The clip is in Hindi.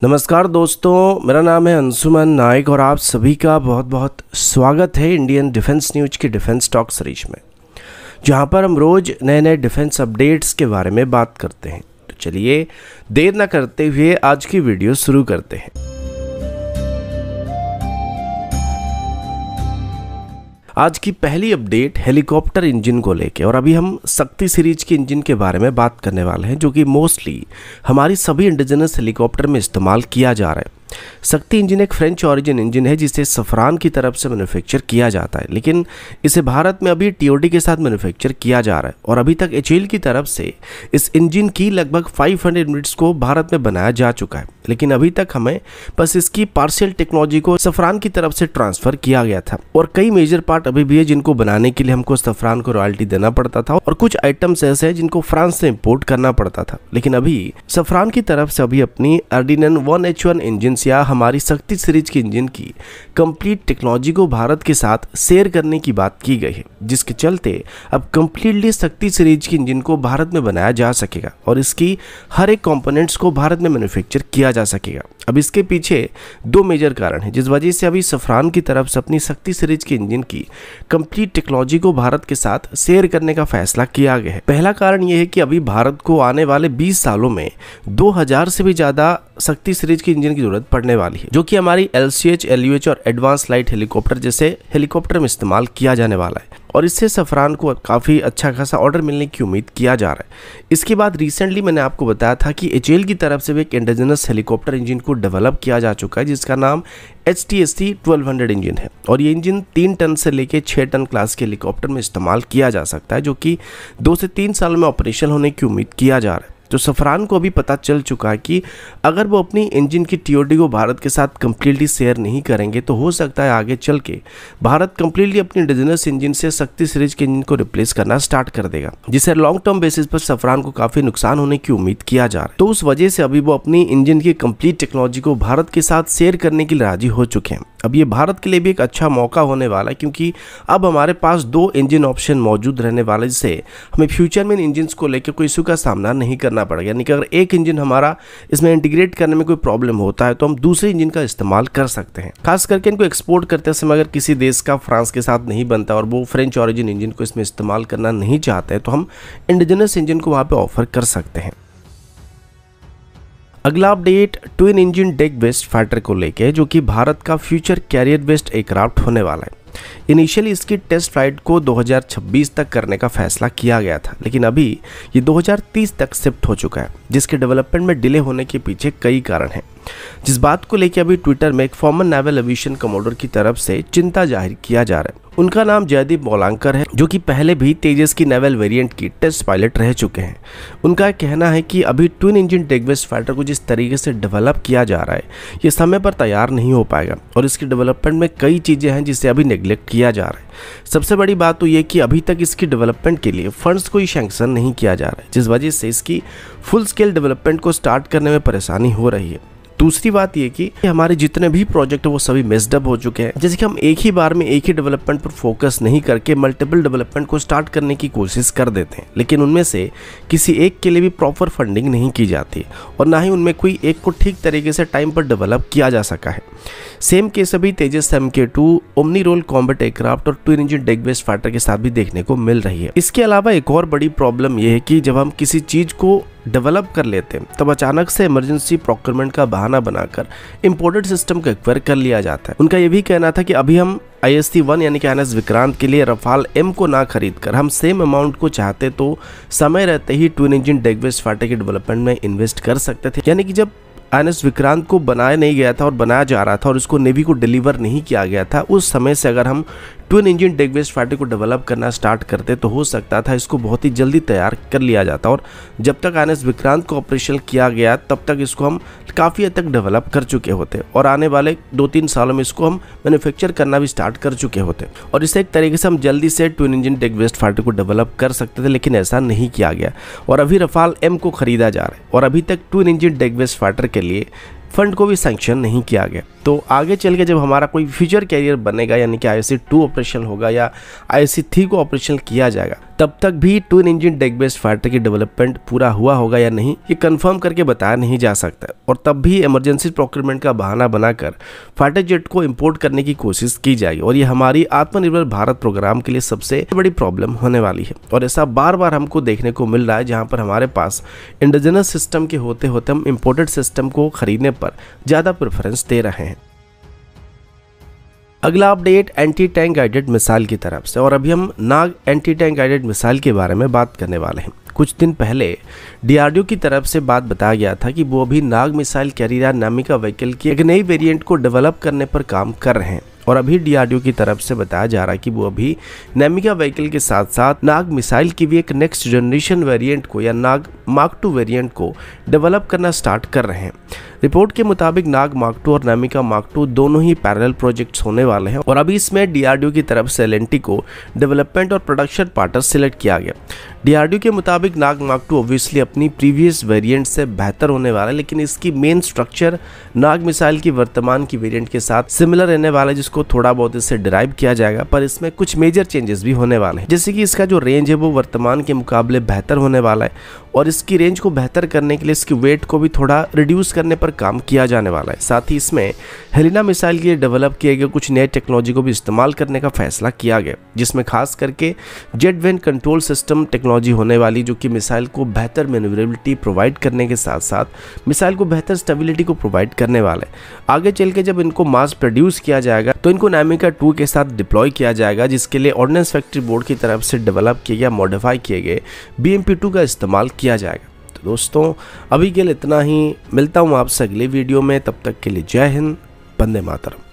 नमस्कार दोस्तों, मेरा नाम है अंशुमन नायक और आप सभी का बहुत बहुत स्वागत है इंडियन डिफेंस न्यूज की डिफेंस टॉक सीरीज में, जहां पर हम रोज़ नए नए डिफेंस अपडेट्स के बारे में बात करते हैं। तो चलिए देर ना करते हुए आज की वीडियो शुरू करते हैं। आज की पहली अपडेट हेलीकॉप्टर इंजन को लेके, और अभी हम शक्ति सीरीज के इंजन के बारे में बात करने वाले हैं, जो कि मोस्टली हमारी सभी इंडिजिनस हेलीकॉप्टर में इस्तेमाल किया जा रहा है। शक्ति इंजन एक फ्रेंच ओरिजिन इंजन है जिसे सफरान की तरफ से मैन्युफैक्चर किया जाता है, लेकिन इसे भारत में अभी टीओडी के साथ मैन्युफैक्चर किया जा रहा है। और अभी तक एचएएल की तरफ से इस इंजन की लगभग 500 यूनिट्स को भारत में बनाया जा चुका है, लेकिन अभी तक हमें बस इसकी पार्शियल टेक्नोलॉजी को सफरान की तरफ से ट्रांसफर किया गया था। और कई मेजर पार्ट अभी भी है जिनको बनाने के लिए हमको सफरान को रॉयल्टी देना पड़ता था, और कुछ आइटम्स ऐसे हैं जिनको फ्रांस से इंपोर्ट करना पड़ता था। लेकिन अभी सफरान की तरफ से अभी अपनी अर्डिनन 1H1 इंजन या हमारी शक्ति सीरीज के इंजन की कंप्लीट टेक्नोलॉजी को भारत के साथ शेयर करने की बात की गई है, जिसके चलते अब कंप्लीटली शक्ति सीरीज के इंजन को भारत में बनाया जा सकेगा और इसकी हर एक कंपोनेंट्स को भारत में मैन्युफैक्चर किया जा सकेगा। अब इसके पीछे दो मेजर कारण हैं जिस वजह से अभी सफरान की तरफ से अपनी शक्ति सीरीज के इंजन की कंप्लीट टेक्नोलॉजी को भारत के साथ शेयर करने का फैसला किया गया है। पहला कारण यह है कि अभी भारत को आने वाले 20 सालों में 2000 से भी ज्यादा शक्ति सीरीज के इंजन की जरूरत पड़ने वाली है, जो कि हमारी LCH, LUH और एडवांस लाइट हेलीकॉप्टर जैसे हेलीकॉप्टर में इस्तेमाल किया जाने वाला है। और इससे सफरान को काफ़ी अच्छा खासा ऑर्डर मिलने की उम्मीद किया जा रहा है। इसके बाद रिसेंटली मैंने आपको बताया था कि एचएएल की तरफ से भी एक इंडिजिनस हेलीकॉप्टर इंजन को डेवलप किया जा चुका है, जिसका नाम HTSC 1200 इंजन है। और ये इंजन 3 टन से लेकर 6 टन क्लास के हेलीकॉप्टर में इस्तेमाल किया जा सकता है, जो कि 2 से 3 साल में ऑपरेशन होने की उम्मीद किया जा रहा है। तो सफरान को अभी पता चल चुका है कि अगर वो अपनी इंजन की टीओडी को भारत के साथ कंप्लीटली शेयर नहीं करेंगे तो हो सकता है आगे चल के भारत कंप्लीटली अपनी इंडिजिनस इंजन से शक्ति सीरीज के इंजन को रिप्लेस करना स्टार्ट कर देगा, जिससे लॉन्ग टर्म बेसिस पर सफरान को काफी नुकसान होने की उम्मीद किया जा रहा है। तो उस वजह से अभी वो अपनी इंजन की कंप्लीट टेक्नोलॉजी को भारत के साथ शेयर करने के लिए राजी हो चुके हैं। अब ये भारत के लिए भी एक अच्छा मौका होने वाला है, क्योंकि अब हमारे पास 2 इंजन ऑप्शन मौजूद रहने वाले, जिससे हमें फ्यूचर में इन इंजन को लेकर कोई इशू का सामना नहीं करना पड़ेगा। यानी कि अगर एक इंजन हमारा इसमें इंटीग्रेट करने में कोई प्रॉब्लम होता है तो हम दूसरे इंजन का इस्तेमाल कर सकते हैं। खास करके इनको एक्सपोर्ट करते समय अगर किसी देश का फ्रांस के साथ नहीं बनता और वो फ्रेंच ओरिजिन इंजन को इसमें इस्तेमाल करना नहीं चाहते हैं तो हम इंडिजिनस इंजन को वहाँ पे ऑफर कर सकते हैं। अगला update twin engine deck based fighter को लेके, जो कि भारत का फ्यूचर कैरियर बेस्ड एयरक्राफ्ट होने वाला है। इनिशियली इसकी टेस्ट फ्लाइट को 2026 तक करने का फैसला किया गया था, लेकिन अभी ये 2030 तक शिफ्ट हो चुका है, जिसके डेवलपमेंट में डिले होने के पीछे कई कारण हैं। जिस बात को लेकर अभी ट्विटर में एक फॉर्मर नेवल एविएशन कमोडोर की तरफ से चिंता जाहिर किया जा रहा है। उनका नाम जयदीप बोलांकर है, जो कि पहले भी तेजस की नेवल वेरिएंट की टेस्ट पायलट रह चुके हैं। उनका कहना है कि अभी twin engine deck based fighter को जिस तरीके से डेवलप किया जा रहा है ये समय पर तैयार नहीं हो पाएगा, और इसकी डेवलपमेंट में कई चीज़ें हैं जिसे अभी नेग्लेक्ट किया जा रहा है। सबसे बड़ी बात तो ये कि अभी तक इसकी डेवलपमेंट के लिए फंड्स कोई सैंक्शन नहीं किया जा रहा है, जिस वजह से इसकी फुल स्केल डेवलपमेंट को स्टार्ट करने में परेशानी हो रही है। दूसरी बात ये कि हमारे जितने भी प्रोजेक्ट है वो सभी मेस्ड अप हो चुके हैं। जैसे कि हम एक ही बार में एक ही डेवलपमेंट पर फोकस नहीं करके मल्टीपल डेवलपमेंट को स्टार्ट करने की कोशिश कर देते हैं, लेकिन उनमें से किसी एक के लिए भी प्रॉपर फंडिंग नहीं की जाती और ना ही उनमें कोई एक को ठीक तरीके से टाइम पर डेवलप किया जा सका है। सेम केस अभी Tejas MK2 omni role combat aircraft और twin engine deck based fighter के साथ भी देखने को मिल रही है। इसके अलावा एक और बड़ी प्रॉब्लम यह है कि जब हम किसी चीज को डेवलप कर लेते हैं तब अचानक से इमरजेंसी प्रोक्योरमेंट का बहाना बनाकर इंपोर्टेड सिस्टम को एक्वायर कर लिया जाता है। उनका यह भी कहना था कि अभी हम IST-1 यानी कि INS विक्रांत के लिए रफाल M को ना खरीद कर हम सेम अमाउंट को चाहते तो समय रहते ही twin engine deck based fighter के डेवलपमेंट में इन्वेस्ट कर सकते थे। यानी कि जब INS विक्रांत को बनाया नहीं गया था और बनाया जा रहा था और उसको नेवी को डिलीवर नहीं किया गया था, उस समय से अगर हम twin engine deck based fighter को डेवलप करना स्टार्ट करते तो हो सकता था इसको बहुत ही जल्दी तैयार कर लिया जाता, और जब तक INS विक्रांत को ऑपरेशन किया गया तब तक इसको हम काफ़ी हद तक डेवलप कर चुके होते और आने वाले 2-3 सालों में इसको हम मैन्युफैक्चर करना भी स्टार्ट कर चुके होते और इसे एक तरीके से हम जल्दी से twin engine deck based fighter को डेवलप कर सकते थे, लेकिन ऐसा नहीं किया गया और अभी रफाल M को खरीदा जा रहा है और अभी तक twin engine deck based fighter के लिए फंड को भी सैंक्शन नहीं किया गया। तो आगे चल के जब हमारा कोई फ्यूचर कैरियर बनेगा, यानी कि IOC-2 ऑपरेशन होगा या IOC-3 को ऑपरेशन किया जाएगा, तब तक भी twin engine deck based fighter की डेवलपमेंट पूरा हुआ होगा या नहीं, ये कंफर्म करके बताया नहीं जा सकता। और तब भी इमरजेंसी प्रोक्योरमेंट का बहाना बनाकर फाइटर जेट को इंपोर्ट करने की कोशिश की जाएगी, और ये हमारी आत्मनिर्भर भारत प्रोग्राम के लिए सबसे बड़ी प्रॉब्लम होने वाली है। और ऐसा बार बार हमको देखने को मिल रहा है, जहाँ पर हमारे पास इंडिजिनस सिस्टम के होते होते हम इम्पोर्टेड सिस्टम को खरीदने पर ज़्यादा प्रेफरेंस दे रहे हैं। अगला update anti tank guided missile की तरफ से, और अभी हम नाग एंटी टैंक गाइडेड मिसाइल के बारे में बात करने वाले हैं। कुछ दिन पहले DRDO की तरफ से बात बताया गया था कि वो अभी नाग मिसाइल कैरियर नामिका व्हीकल की एक नई वेरिएंट को डेवलप करने पर काम कर रहे हैं। और अभी DRDO की तरफ से बताया जा रहा है कि वो अभी नामिका व्हीकल के साथ साथ नाग मिसाइल की भी एक नेक्स्ट जनरेशन वेरिएंट को या नाग मार्क 2 वेरिएंट को डेवलप करना स्टार्ट कर रहे हैं। रिपोर्ट के मुताबिक नाग मार्क 2 और नामिका मार्क 2 दोनों ही पैरेलल प्रोजेक्ट्स होने वाले हैं, और अभी इसमें DRDO की तरफ से L&T को डेवलपमेंट और प्रोडक्शन पार्टनर सिलेक्ट किया गया। DRDO के मुताबिक नाग मार्क 2 ऑब्वियसली अपनी प्रीवियस वेरिएंट से बेहतर होने वाला है, लेकिन इसकी मेन स्ट्रक्चर नाग मिसाइल की वर्तमान की वेरिएंट के साथ सिमिलर रहने वाला है, जिसको थोड़ा बहुत इससे डिराइव किया जाएगा। पर इसमें कुछ मेजर चेंजेस भी होने वाले हैं, जैसे कि इसका जो रेंज है वो वर्तमान के मुकाबले बेहतर होने वाला है, और इसकी रेंज को बेहतर करने के लिए इसकी वेट को भी थोड़ा रिड्यूस करने पर काम किया जाने वाला है। साथ ही इसमें हेलिना मिसाइल के लिए डेवलप किए गए कुछ नए टेक्नोलॉजी को भी इस्तेमाल करने का फैसला किया गया, जिसमें खास करके jet when control system technology होने वाली, जो कि मिसाइल को बेहतर मैन्यूवरेबिलिटी प्रोवाइड करने के साथ साथ मिसाइल को बेहतर स्टेबिलिटी को प्रोवाइड करने वाला है। आगे चल के जब इनको मास प्रोड्यूस किया जाएगा तो इनको नामिका 2 के साथ डिप्लॉय किया जाएगा, जिसके लिए ऑर्डिनेंस फैक्ट्री बोर्ड की तरफ से डेवलप किए गया मॉडिफाई किए गए BMP-2 का इस्तेमाल किया जाएगा। तो दोस्तों अभी के लिए इतना ही, मिलता हूँ आपसे अगली वीडियो में, तब तक के लिए जय हिंद, वंदे मातरम।